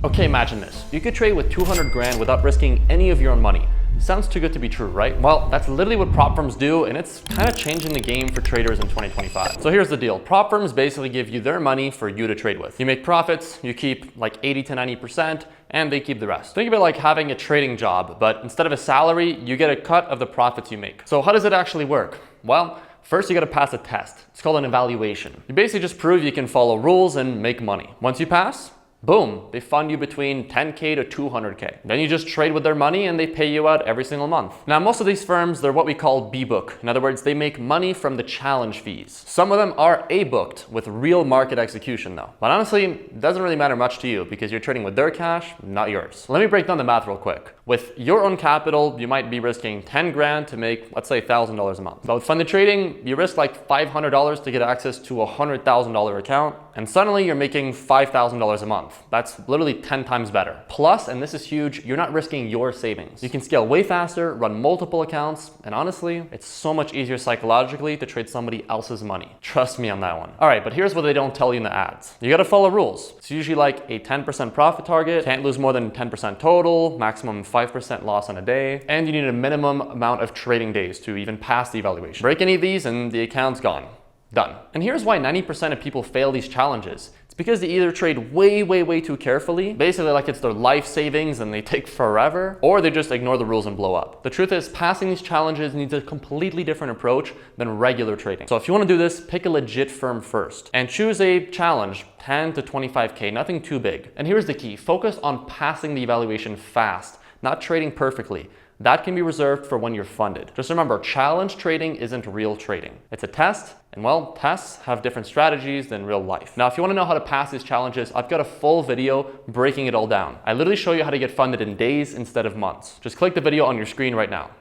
Okay, imagine this. You could trade with 200 grand without risking any of your own money. Sounds too good to be true, right? Well, that's literally what prop firms do, and it's kind of changing the game for traders in 2025. So here's the deal. Prop firms basically give you their money for you to trade with. You make profits, you keep like 80 to 90%, and they keep the rest. Think of it like having a trading job, but instead of a salary, you get a cut of the profits you make. So how does it actually work? Well, first you gotta pass a test. It's called an evaluation. You basically just prove you can follow rules and make money. Once you pass, boom, they fund you between 10K to 200K. Then you just trade with their money and they pay you out every single month. Now, most of these firms, they're what we call B-book. In other words, they make money from the challenge fees. Some of them are A-booked with real market execution though. But honestly, it doesn't really matter much to you because you're trading with their cash, not yours. Let me break down the math real quick. With your own capital, you might be risking 10 grand to make, let's say, $1,000 a month. But with funded trading, you risk like $500 to get access to a $100,000 account, and suddenly you're making $5,000 a month. That's literally 10 times better. Plus, and this is huge, you're not risking your savings. You can scale way faster, run multiple accounts, and honestly, it's so much easier psychologically to trade somebody else's money. Trust me on that one. All right, but here's what they don't tell you in the ads. You gotta follow rules. It's usually like a 10% profit target, can't lose more than 10% total, maximum 5% loss on a day, and you need a minimum amount of trading days to even pass the evaluation. Break any of these and the account's gone. Done. And here's why 90% of people fail these challenges. It's because they either trade way too carefully, basically like it's their life savings and they take forever, or they just ignore the rules and blow up. The truth is, passing these challenges needs a completely different approach than regular trading. So if you want to do this, pick a legit firm first and choose a challenge, 10 to 25K, nothing too big. And here's the key, focus on passing the evaluation fast, not trading perfectly. That can be reserved for when you're funded. Just remember, challenge trading isn't real trading. It's a test, and well, tests have different strategies than real life. Now, if you want to know how to pass these challenges, I've got a full video breaking it all down. I literally show you how to get funded in days instead of months. Just click the video on your screen right now.